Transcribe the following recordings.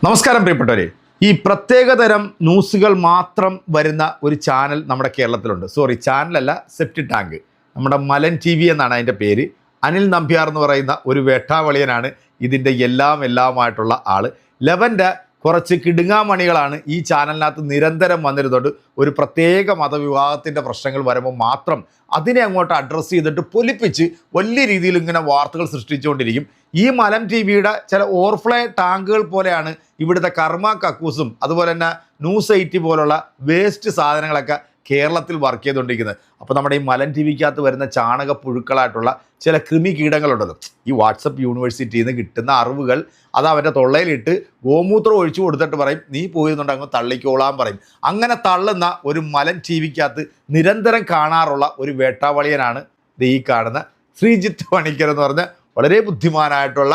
നമസ്കാരം പ്രിയപ്പെട്ടവരെ. ഈ പ്രത്യേകതരം ന്യൂസുകൾ മാത്രം വരുന്ന ഒരു ചാനൽ നമ്മുടെ കേരളത്തിലുണ്ട്. ചാനലല്ല, സെപ്റ്റി ടാങ്ക്. നമ്മുടെ മലൻ TV എന്നാണ് അതിൻ്റെ പേര്. അനിൽ നമ്പ്യാർ എന്ന് പറയുന്ന ഒരു വേട്ടാവളിയനാണ് ഇതിൻ്റെ എല്ലാമായിട്ടുള്ള ആൾ. ലെവൻ്റെ കുറച്ച് കിടുങ്ങാമണികളാണ് ഈ ചാനലിനകത്ത് നിരന്തരം വന്നിരുന്നുണ്ട്. ഒരു പ്രത്യേക മതവിഭാഗത്തിൻ്റെ പ്രശ്നങ്ങൾ വരുമ്പോൾ മാത്രം അതിനെ അങ്ങോട്ട് അഡ്രസ്സ് ചെയ്തിട്ട് പൊലിപ്പിച്ച് വലിയ രീതിയിൽ ഇങ്ങനെ വാർത്തകൾ സൃഷ്ടിച്ചുകൊണ്ടിരിക്കും. ഈ മലം TVയുടെ ചില ഓവർഫ്ലോ ടാങ്കുകൾ പോലെയാണ് ഇവിടുത്തെ കർമ്മ കക്കൂസും അതുപോലെ തന്നെ ന്യൂസ് 80 പോലുള്ള വേസ്റ്റ് സാധനങ്ങളൊക്കെ കേരളത്തിൽ വർക്ക് ചെയ്തുകൊണ്ടിരിക്കുന്നത്. അപ്പോൾ നമ്മുടെ ഈ മലൻ TVക്കകത്ത് വരുന്ന ചാണക പുഴുക്കളായിട്ടുള്ള ചില കൃമി കീടങ്ങളുണ്ടല്ലോ, ഈ വാട്സപ്പ് യൂണിവേഴ്സിറ്റിയിൽ നിന്ന് കിട്ടുന്ന അറിവുകൾ അത് അവൻ്റെ തൊള്ളയിലിട്ട് ഗോമൂത്രം ഒഴിച്ചു കൊടുത്തിട്ട് പറയും, നീ പോയിരുന്നുണ്ട് തള്ളിക്കോളാൻ പറയും. അങ്ങനെ തള്ളുന്ന ഒരു മലൻ TVക്കകത്ത് നിരന്തരം കാണാറുള്ള ഒരു വേട്ടാവളിയനാണ് ഈ കാണുന്ന ശ്രീജിത്ത് പണിക്കർ എന്ന് പറഞ്ഞ വളരെ ബുദ്ധിമാനായിട്ടുള്ള,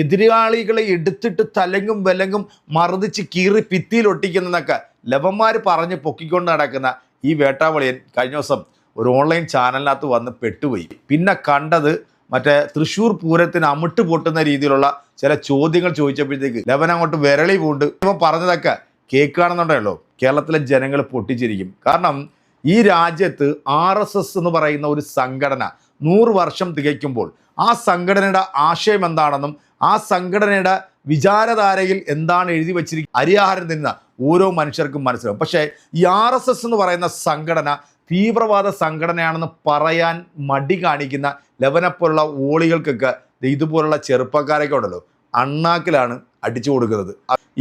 എതിരാളികളെ എടുത്തിട്ട് തലങ്ങും വിലങ്ങും മർദ്ദിച്ച് കീറി ഭിത്തിയിൽ ഒട്ടിക്കുന്നതൊക്കെ ലവന്മാർ പറഞ്ഞ് പൊക്കിക്കൊണ്ട് നടക്കുന്ന ഈ വേട്ടാവളിയൻ കഴിഞ്ഞ ദിവസം ഒരു ഓൺലൈൻ ചാനലിനകത്ത് വന്ന് പെട്ടുപോയി. പിന്നെ കണ്ടത് മറ്റേ തൃശ്ശൂർ പൂരത്തിന് അമിട്ട് പൊട്ടുന്ന രീതിയിലുള്ള ചില ചോദ്യങ്ങൾ ചോദിച്ചപ്പോഴത്തേക്ക് ലവൻ അങ്ങോട്ട് വിരളി പൂണ്ട് ഇപ്പം പറഞ്ഞതൊക്കെ കേൾക്കുകയാണെന്നുണ്ടല്ലോ കേരളത്തിലെ ജനങ്ങൾ പൊട്ടിച്ചിരിക്കും. കാരണം ഈ രാജ്യത്ത് RSS എന്ന് പറയുന്ന ഒരു സംഘടന 100 വർഷം തികയ്ക്കുമ്പോൾ ആ സംഘടനയുടെ ആശയം എന്താണെന്നും ആ സംഘടനയുടെ വിചാരധാരയിൽ എന്താണ് എഴുതി വച്ചിരിക്കുന്നത് അരിയാഹാരം തിന്ന ഓരോ മനുഷ്യർക്കും മനസ്സിലാവും. പക്ഷേ ഈ RSS എന്ന് പറയുന്ന സംഘടന തീവ്രവാദ സംഘടനയാണെന്ന് പറയാൻ മടി കാണിക്കുന്ന ലെവനെപ്പോലുള്ള ഓളികൾക്കൊക്കെ ഇതുപോലുള്ള ചെറുപ്പക്കാരൊക്കെ ഉണ്ടല്ലോ അണ്ണാക്കിലാണ് അടിച്ചു കൊടുക്കുന്നത്.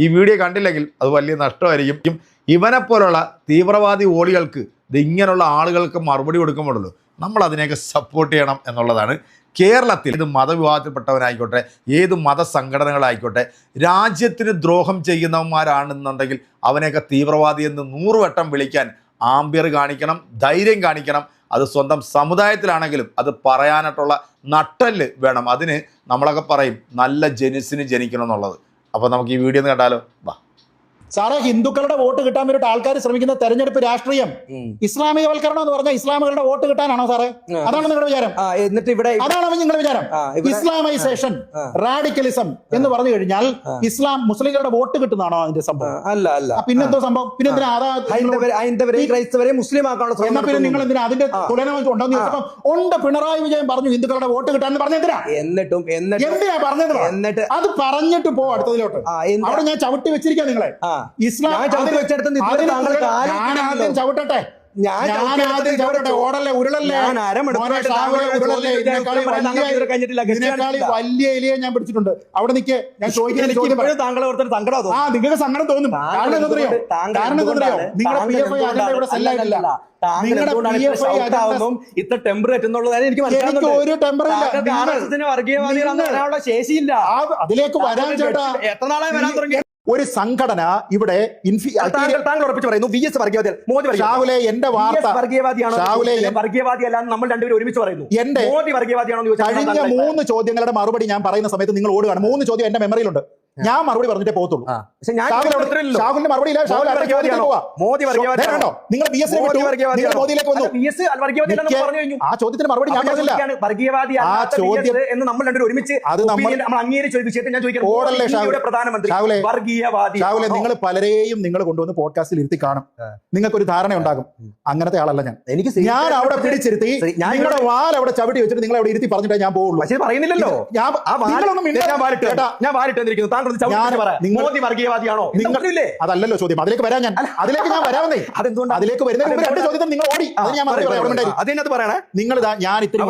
ഈ വീഡിയോ കണ്ടില്ലെങ്കിൽ അത് വലിയ നഷ്ടമായിരിക്കും. ഇവനെപ്പോലുള്ള തീവ്രവാദി ഓളികൾക്ക് ഇങ്ങനെയുള്ള ആളുകൾക്ക് മറുപടി കൊടുക്കുമ്പോഴല്ലോ നമ്മൾ അതിനെയൊക്കെ സപ്പോർട്ട് ചെയ്യണം എന്നുള്ളതാണ്. കേരളത്തിൽ ഏത് മതവിഭാഗത്തിൽപ്പെട്ടവനായിക്കോട്ടെ, ഏത് മതസംഘടനകളായിക്കോട്ടെ, രാജ്യത്തിന് ദ്രോഹം ചെയ്യുന്നവന്മാരാണെന്നുണ്ടെങ്കിൽ അവനെയൊക്കെ തീവ്രവാദി എന്ന് 100 വട്ടം വിളിക്കാൻ ആംബിയർ കാണിക്കണം, ധൈര്യം കാണിക്കണം. അത് സ്വന്തം സമുദായത്തിലാണെങ്കിലും അത് പറയാനായിട്ടുള്ള നട്ടല് വേണം. അതിന് നമ്മളൊക്കെ പറയും നല്ല ജനുസിന് ജനിക്കണം എന്നുള്ളത്. അപ്പോൾ നമുക്ക് ഈ വീഡിയോ ഒന്ന് കണ്ടാലോ. വാ സാറേ, ഹിന്ദുക്കളുടെ വോട്ട് കിട്ടാൻ വേണ്ടിയിട്ട് ആൾക്കാർ ശ്രമിക്കുന്ന തെരഞ്ഞെടുപ്പ് രാഷ്ട്രീയം ഇസ്ലാമികവൽക്കരണം എന്ന് പറഞ്ഞാൽ ഇസ്ലാമികളുടെ വോട്ട് കിട്ടാനാണോ സാറേ? അതാണ് നിങ്ങളുടെ വിചാരം? എന്നിട്ട് ഇവിടെ അതാണ് നിങ്ങളുടെ വിചാരം? ഇസ്ലാമൈസേഷൻ, റാഡിക്കലിസം എന്ന് പറഞ്ഞു കഴിഞ്ഞാൽ ഇസ്ലാം മുസ്ലിങ്ങളുടെ വോട്ട് കിട്ടുന്നതാണോ അതിന്റെ സംഭവം? അല്ല അല്ല. പിന്നെന്തോ സംഭവം? പിന്നെ മുസ്ലിം ആക്കാനുള്ള എന്നാ പിന്നെ നിങ്ങൾ എന്തിനാ അതിന്റെ തുലനം ഉണ്ടോ? ഉണ്ട്. പിണറായി വിജയൻ പറഞ്ഞു ഹിന്ദുക്കളുടെ വോട്ട് കിട്ടാൻ പറഞ്ഞെന്തിനാ? എന്തിനാ പറഞ്ഞത്? എന്നിട്ട് അത് പറഞ്ഞിട്ട് പോ അടുത്തതിലോട്ട്. അവിടെ ഞാൻ ചവിട്ടി വെച്ചിരിക്കാം നിങ്ങളെ. ഇസ്ലാം ചവിട്ടട്ടെ, ഓടല്ലേ, ഉരുളല്ലേ, വലിയ എലിയെ ഞാൻ പിടിച്ചിട്ടുണ്ട്. അവിടെ നിൽക്കേ, ഞാൻ ചോദിക്കുന്നത് നിങ്ങൾക്ക് സങ്കടം തോന്നും. കാരണം എന്തറിയോ? നിങ്ങളുടെ PFI അജണ്ട ഇവിടെ സെല്ലായിട്ടില്ല. ഇത്ര ടെമ്പറേറ്റ് എന്നുള്ളതാണ് എനിക്ക് മനസ്സിലാകുന്നത്. ഒരു വർഗീയവാദികളാണുള്ള ശേഷിയില്ല. അതിലേക്ക് വരാൻ ചേട്ടാ എത്ര നാളെ വരാൻ തുടങ്ങി ഒരു സംഘടന ഇവിടെ താങ്കൾ ഉറപ്പിച്ച് പറയുന്നു VS വർഗീയവാദി, മോദി ഷാഹുലെ എന്റെ വാർത്ത വർഗീയവാദിയാണോ? വർഗീയവാദിയല്ലാന്ന് നമ്മൾ രണ്ടുപേരും ഒരുമിച്ച് പറയുന്നു. എന്റെ മോദി വർഗീയവാദിയാണോ? കഴിഞ്ഞ 3 ചോദ്യങ്ങളുടെ മറുപടി ഞാൻ പറയുന്ന സമയത്ത് നിങ്ങൾ ഓടുകയാണ്. 3 ചോദ്യം എന്റെ മെമ്മറിയിലുണ്ട്. ഞാൻ മറുപടി പറഞ്ഞിട്ടേ പോകത്തുള്ളൂ. ഷാഹുലിന്റെ മറുപടി ഇല്ല. മോദി വർഗീയവാദിയാണോ? നിങ്ങൾ മോദിയിലേക്ക് വന്നു. ആ ചോദ്യത്തിന് മറുപടി ഞാൻ പറഞ്ഞില്ല. ആ ചോദ്യം എന്ന് നമ്മൾ രണ്ടുപേരും ഒരുമിച്ച് അത് നമ്മൾ അംഗീകരിച്ച വിഷയത്തിൽ ഞാൻ ചോദിക്കുന്നത് പ്രധാനമന്ത്രി ഷാഹുലെ, നിങ്ങൾ പലരെയും നിങ്ങൾ കൊണ്ടുവന്ന് പോഡ്കാസ്റ്റിൽ ഇരുത്തി കാണും. നിങ്ങൾക്കൊരു ധാരണ ഉണ്ടാകും. അങ്ങനത്തെ ആളല്ല ഞാൻ. ഞാൻ അവിടെ പിടിച്ചിരുത്തി നിങ്ങളുടെ വാൽ അവിടെ ചവിട്ടി വെച്ചിട്ട് നിങ്ങൾ അവിടെ ഇരുത്തി പറഞ്ഞിട്ടേ ഞാൻ പോകുള്ളൂ. പക്ഷേ പറയുന്നില്ലല്ലോ. മോദി വർഗീയവാദിയാണോ? അതല്ലല്ലോ ചോദ്യം. അതിലേക്ക് വരാൻ ഞാൻ വരാമെന്നേ. അതെന്തുകൊണ്ട് അതിലേക്ക് വരുന്നതിന് 2 ചോദ്യത്തിൽ നിങ്ങൾ ഓടി. അതിനകത്ത് പറയണേ. നിങ്ങൾ ഞാൻ ഇത്തിരി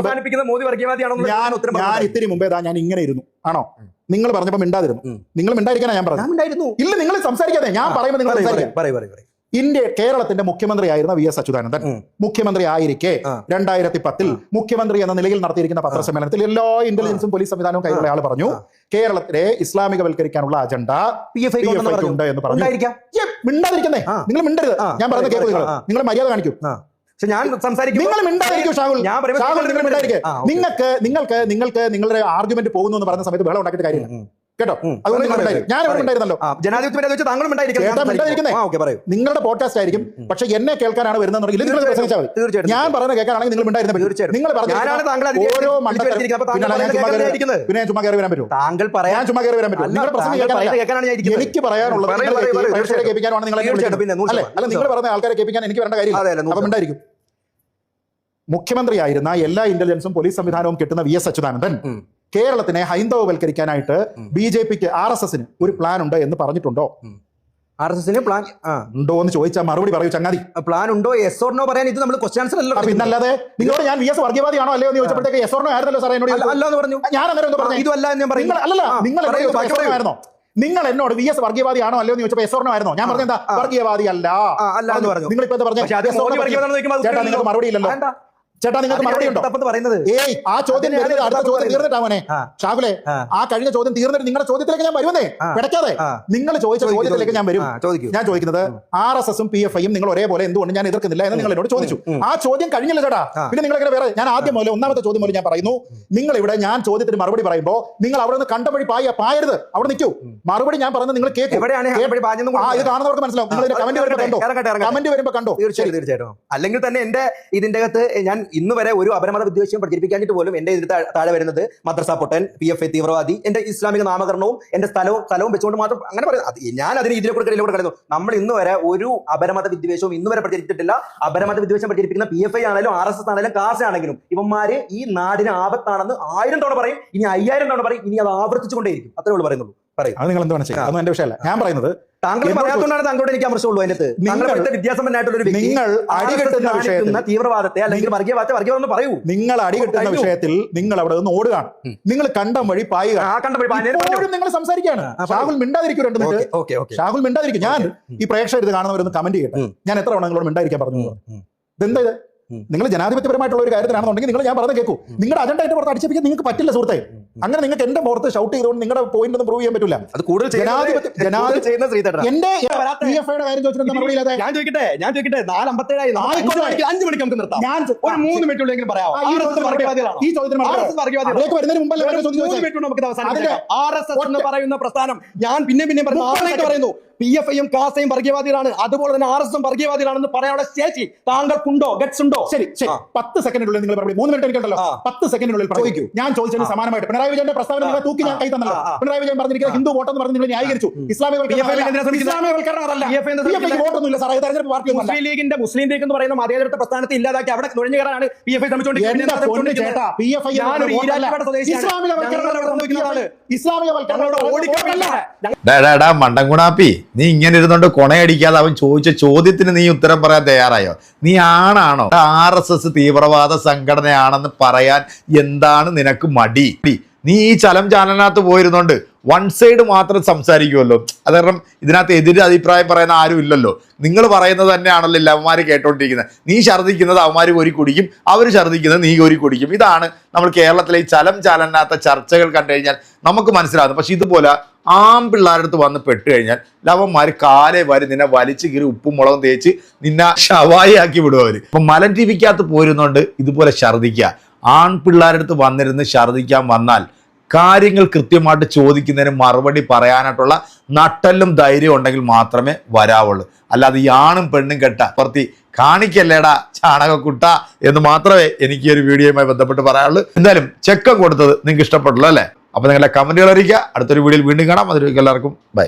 മോദി വർഗീയവാദിയാണോ? ഞാൻ ഇത്തിരി മുമ്പേ ഞാൻ ഇങ്ങനെ ഇരുന്നു. ആണോ? നിങ്ങൾ പറഞ്ഞപ്പോ മിണ്ടാതിരുന്നു. നിങ്ങൾ മിണ്ടായിരിക്കാനാ ഞാൻ പറഞ്ഞു. ഇല്ല, നിങ്ങൾ സംസാരിക്കാതെ. ഞാൻ പറയുമ്പോൾ നിങ്ങൾ സംസാരിക്കാം. കേരളത്തിന്റെ മുഖ്യമന്ത്രിയായിരുന്ന VS അച്യുതാനന്ദൻ മുഖ്യമന്ത്രി ആയിരിക്കെ 2010 മുഖ്യമന്ത്രി എന്ന നിലയിൽ നടത്തിയിരിക്കുന്ന പത്രസമ്മേളനത്തിൽ എല്ലാ ഇന്റലിജൻസും പോലീസ് സംവിധാനവും കയ്യിലുള്ള ആൾ പറഞ്ഞു കേരളത്തിലെ ഇസ്ലാമികവൽക്കരിക്കാനുള്ള അജണ്ട PFI ഉണ്ട് എന്ന് പറഞ്ഞു. മിണ്ടാതിരിക്കുന്നേ. നിങ്ങൾ മിണ്ടരുത്. ഞാൻ പറയുന്ന കേൾക്കുക. നിങ്ങൾ മര്യാദ കാണിക്കൂ. നിങ്ങൾ മിണ്ടാതിരിക്കൂ ഷാഹുൽ. നിങ്ങൾക്ക് നിങ്ങളുടെ ആർഗ്യുമെന്റ് പോകുന്നു എന്ന് പറയുന്ന സമയത്ത് വേളം ഉണ്ടാക്കിയിട്ട് കാര്യമില്ല. കേട്ടോ. അതുകൊണ്ട് നിങ്ങൾ ഉണ്ടായിരിക്കും. ഞാൻ ഇവിടെ ഉണ്ടായിരുന്നല്ലോ. ജനാധിപത്യം വെച്ച് താങ്കളും നിങ്ങളുടെ പോഡ്കാസ്റ്റ് ആയിരിക്കും, പക്ഷെ എന്നെ കേൾക്കാനാണ് വരുന്നതെന്നുണ്ടെങ്കിൽ നിങ്ങൾ പ്രസംഗിച്ചാൽ മതി. തീർച്ചയായും ഞാൻ പറയുന്നത് കേൾക്കാനാണെങ്കിൽ നിങ്ങൾ ഉണ്ടായിരുന്ന നിങ്ങൾ ഓരോ പിന്നെ ചുമ്മാ കയറി വരാൻ പറ്റുമോ? താങ്കൾ പറയാൻ ചുമ്മാ കയറി വരാൻ പറ്റുമോ? നിങ്ങളുടെ പ്രസംഗം എനിക്ക് പറയാനുള്ളത് കേൾപ്പിക്കാനാണ് നിങ്ങൾ അല്ല, നിങ്ങൾ പറയുന്ന ആൾക്കാരെ കേൾപ്പിക്കാൻ എനിക്ക് വരേണ്ട കാര്യമില്ല. അപ്പം ഉണ്ടായിരിക്കും. മുഖ്യമന്ത്രിയായിരുന്ന എല്ലാ ഇന്റലിജൻസും പോലീസ് സംവിധാനവും കിട്ടുന്ന വി എസ് അച്യുതാനന്ദൻ കേരളത്തിനെ ഹൈന്ദവവൽക്കരിക്കാനായിട്ട് BJPക്ക് RSS ഒരു പ്ലാൻ ഉണ്ട് എന്ന് പറഞ്ഞിട്ടുണ്ടോ? RSS പ്ലാൻ ഉണ്ടോ എന്ന് ചോദിച്ചാൽ മറുപടി പറയൂ ചങ്ങാതി. പ്ലാൻ ഉണ്ടോ യെസ് ഓർ നോ പറയാൻ ഇത് നമ്മൾ ക്വസ്റ്റ്യൻ ആൻസർ അല്ല. പിന്നല്ലാതെ നിങ്ങളോട് ഞാൻ VS വർഗീയവാദിയാണോ അല്ലയോ എന്ന് ചോദിച്ചപ്പോഴത്തേക്ക് യെസ് ഓർ നോ ആയിരുന്നല്ലോ സാറേ എന്നോട്. അല്ല എന്ന് പറഞ്ഞു. ഞാൻ അന്നേരം ഒന്ന് പറഞ്ഞു ഇതല്ല എന്ന് ഞാൻ പറയുന്നു. അല്ലല്ല, നിങ്ങൾ നിങ്ങൾ എന്നോട് VS വർഗീയവാദിയാണോ അല്ലയോ എന്ന് ചോദിച്ചപ്പോൾ യെസ് ഓർ നോ ആയിരുന്നോ? ഞാൻ പറഞ്ഞ എന്താ? വർഗീയവാദി അല്ല എന്ന് പറഞ്ഞു. നിങ്ങൾ ഇപ്പൊ എന്താ പറഞ്ഞു? ചേട്ടാ നിങ്ങൾക്ക് മറുപടി ഇല്ലല്ലോ. ചേട്ടാ നിങ്ങൾക്ക് മറുപടി ഉണ്ടോ? ഏയ് ആ ചോദ്യം അടുത്ത ചോദ്യം തീർന്നിട്ടാ മോനെ ഷാഹുലെ. ആ കഴിഞ്ഞ ചോദ്യം തീർന്നിട്ട് നിങ്ങളുടെ ചോദ്യത്തിലേക്ക് ഞാൻ വരുന്നേ. പിടയ്ക്കാതെ നിങ്ങൾ ചോദിച്ച ചോദ്യത്തിലേക്ക് ഞാൻ വരും. ഞാൻ ചോദിക്കുന്നത് RSSും PFIയും നിങ്ങൾ ഒരേപോലെ എന്തുകൊണ്ട് ഞാൻ എതിർക്കുന്നില്ല എന്ന് നിങ്ങൾ എന്നോട് ചോദിച്ചു. ആ ചോദ്യം കഴിഞ്ഞില്ല ചേട്ടാ. പിന്നെ നിങ്ങൾ ഇങ്ങനെ വേറെ ഞാൻ ആദ്യം മുതൽ ഒന്നാമത്തെ ചോദ്യം മുതൽ ഞാൻ പറയുന്നു, നിങ്ങൾ ഇവിടെ ഞാൻ ചോദ്യത്തിന് മറുപടി പറയുമ്പോൾ നിങ്ങൾ അവിടെ നിന്ന് കണ്ട വഴി പായരുത്, അവിടെ നിൽക്കൂ. മറുപടി ഞാൻ പറയുന്നത് നിങ്ങൾ കേൾക്കും. ഇത് കാണുന്നവർക്ക് മനസ്സിലാവും. നിങ്ങൾ കമന്റ് വരുമ്പോ കണ്ടോ. തീർച്ചയായിട്ടും. അല്ലെങ്കിൽ തന്നെ എന്റെ ഇതിന്റെ അകത്ത് ഞാൻ ഇന്ന് വരെ ഒരു അപരമത വിദ്വേഷം പ്രചരിപ്പിക്കാനിട്ട് പോലും എന്റെ ഇതിൽ താഴെ വരുന്നത് മദ്രസ പൊട്ടൻ, PFI തീവ്രവാദി, എന്റെ ഇസ്ലാമിക നാമകരണവും എന്റെ സ്ഥലവും വെച്ചുകൊണ്ട് മാത്രം അങ്ങനെ പറയുന്നത്. ഞാൻ അതിന് ഇതിനെ കൂടെ കളയുന്നു. നമ്മൾ ഇന്ന് വരെ ഒരു അപരമത വിദ്വേഷവും ഇന്ന് വരെ പ്രചരിച്ചിട്ടില്ല. അപരമത വിദ്വേഷം പ്രചരിപ്പിക്കുന്ന PFI ആണെങ്കിലും RSS ആണെങ്കിലും കാസ ആണെങ്കിലും ഇവന്മാര് ഈ നാടിന് ആപത്താണെന്ന് 1000 തവണ പറയും, ഇനി 5000 തവണ പറയും, ഇനി അത് ആവർത്തിച്ചുകൊണ്ടേയിരിക്കും. അത്രേ ഉള്ളൂ പറയുന്നുള്ളൂ. പറയും അത് നിങ്ങൾ എന്താണ് ചെയ്യുക? അതൊന്നും എന്റെ വിഷയമല്ല. ഞാൻ പറയുന്നത് താങ്കൾ പറയാത്തതുകൊണ്ടാണ് താങ്കളോട് എനിക്ക് അമർശമുള്ളൂ. അതിനകത്ത് വിദ്യാസമ്പന്നനായിട്ടുള്ള ഒരു നിങ്ങൾ അടികെട്ടുന്ന വിഷയത്തിൽ തീവ്രവാദത്തെ അല്ലെങ്കിൽ വർഗീയവാദം പറയൂ. നിങ്ങൾ അടികെട്ടുന്ന വിഷയത്തിൽ നിങ്ങൾ അവിടെ നിന്ന് ഓടുകയാണ്. നിങ്ങൾ കണ്ടം വഴി പായുക. നിങ്ങൾ സംസാരിക്കുകയാണ്. ഷാഹുൽ മിണ്ടാതിരിക്കും. 2 മിനിറ്റ് ഷാഹുൽ മിണ്ടാതിരിക്കും. ഞാൻ ഈ പ്രേക്ഷകർ ഇത് കാണുന്നവരൊന്ന് കമന്റ് ചെയ്യട്ടെ. ഞാൻ എത്ര തവണ നിങ്ങളോട് മിണ്ടാതിരിക്കാൻ പറഞ്ഞു? ഇതെന്താ ഇത്? നിങ്ങൾ ജനാധിപത്യപരമായിട്ടുള്ള ഒരു കാര്യത്തിലാണെന്നുണ്ടെങ്കിൽ നിങ്ങൾ ഞാൻ പറഞ്ഞത് കേൾക്കൂ. നിങ്ങളുടെ അജണ്ട എന്റെ പുറത്ത് അടിച്ചേപ്പിക്കാൻ നിങ്ങൾക്ക് പറ്റില്ല സുഹൃത്തെ. അങ്ങനെ നിങ്ങൾക്ക് എന്റെ പുറത്ത് ഷൗട്ട് ചെയ്തുകൊണ്ട് നിങ്ങളുടെ പോയിന്റ് ഒന്നും പ്രൂവ് ചെയ്യാൻ പറ്റില്ല. അത് കൂടുതൽ എന്റെ PFIയുടെ കാര്യം ചോദിച്ചിട്ട് മറുപടി ഇല്ലാതെ ഞാൻ ചോദിക്കട്ടെ 4:57 5 മണിക്ക് നമുക്ക് നിർത്താം. ഞാൻ ഒരു 3 മിനിറ്റ് ഉള്ളെങ്കിലും പറയാം. ഈ ചോദ്യത്തിന് വരുന്നതിന് മുമ്പല്ലേ RSS എന്ന് പറയുന്ന പ്രസ്ഥാനം ഞാൻ പിന്നെ പറയുന്നു PFIയും കാസയും വർഗീയവാദികളാണ്. അതുപോലെ തന്നെ RSSും വർഗീയവാദികളാണെന്ന് പറയാനുള്ള ശേഷി താങ്കൾക്കുണ്ടോ? ഗട്സ് ഉണ്ടോ? ശരി 10 സെക്കൻഡിനുള്ളിൽ നിങ്ങൾ മറുപടി 3 മിനിറ്റ് എനിക്കുണ്ടല്ലോ. 10 സെക്കൻഡിനുള്ളിൽ ചോദിക്കൂ. ഞാൻ ചോദിച്ചതിന് സമാനമായിട്ട് പിണറായി വിജയന്റെ പ്രസ്താവന നിങ്ങൾ തൂക്കി ഞാൻ കൈ തന്നല്ലോ. പിണറായി വിജയൻ പറഞ്ഞിരിക്കുന്നത് ഹിന്ദു വോട്ടെന്ന് പറഞ്ഞ് നിങ്ങൾ ന്യായീകരിച്ചു. മുസ്ലിം ലീഗിന്റെ മുസ്ലിം ലീഗ് എന്ന് പറയുന്ന മതേതരത്വ പ്രസ്ഥാനത്തെ ഇല്ലാതാക്കി അവിടെ നുഴഞ്ഞു കയറാനാണ് PFI ശ്രമിച്ചുകൊണ്ടിരിക്കുന്നത്. മണ്ടൻകുണാപ്പി, നീ ഇങ്ങനെ ഇരുന്നോണ്ട് കൊണയടിക്കാതെ അവൻ ചോദിച്ച ചോദ്യത്തിന് നീ ഉത്തരം പറയാൻ തയ്യാറായോ? നീ ആണാണോ? RSS തീവ്രവാദ സംഘടനയാണെന്ന് പറയാൻ എന്താണ് നിനക്ക് മടി? നീ ഈ ചലം ചാനലിനകത്ത് പോയിരുന്നോണ്ട് വൺ സൈഡ് മാത്രം സംസാരിക്കുമല്ലോ. അത് കാരണം ഇതിനകത്ത് എതിരെ അഭിപ്രായം പറയുന്ന ആരും ഇല്ലല്ലോ. നിങ്ങൾ പറയുന്നത് തന്നെയാണല്ലോ അവന്മാർ കേട്ടോണ്ടിരിക്കുന്നത്. നീ ഛർദ്ദിക്കുന്നത് അവന്മാർ കോരി കുടിക്കും, അവർ ഛർദ്ദിക്കുന്നത് നീ കോരി കുടിക്കും. ഇതാണ് നമ്മൾ കേരളത്തിലെ ഈ ചലം ചാനലിനകത്ത ചർച്ചകൾ കണ്ടു കഴിഞ്ഞാൽ നമുക്ക് മനസ്സിലാകുന്നത്. പക്ഷെ ഇതുപോലെ ആമ്പിള്ളാരുടെ അടുത്ത് വന്ന് പെട്ട് കഴിഞ്ഞാൽ ലവന്മാർ കാലേ വരി നിന്നെ വലിച്ചു കീറി ഉപ്പും മുളകും തേച്ച് നിന്നെ ഷവായി ആക്കി വിടും അവർ. ഇപ്പം മലൻ TVക്കകത്ത് പോരുന്നോണ്ട് ഇതുപോലെ ഛർദ്ദിക്കുക. ആൺപിള്ളേരുടെ അടുത്ത് വന്നിരുന്ന് ഛർദ്ദിക്കാൻ വന്നാൽ കാര്യങ്ങൾ കൃത്യമായിട്ട് ചോദിക്കുന്നതിന് മറുപടി പറയാനായിട്ടുള്ള നട്ടലും ധൈര്യം ഉണ്ടെങ്കിൽ മാത്രമേ വരാവുള്ളൂ. അല്ലാതെ ഈ ആണും പെണ്ണും കെട്ട പ്രതി കാണിക്കല്ലേടാ ചാണകക്കുട്ട എന്ന് മാത്രമേ എനിക്ക് ഈ ഒരു വീഡിയോയുമായി ബന്ധപ്പെട്ട് പറയാനുള്ളൂ. എന്തായാലും ചെക്കം കൊടുത്തത് നിങ്ങൾക്ക് ഇഷ്ടപ്പെട്ടല്ലോ അല്ലേ? അപ്പോൾ നിങ്ങളുടെ കമന്റുകൾ അറിയിക്കുക. അടുത്തൊരു വീഡിയോയിൽ വീണ്ടും കാണാം. അതിലേക്ക് എല്ലാവർക്കും ബൈ.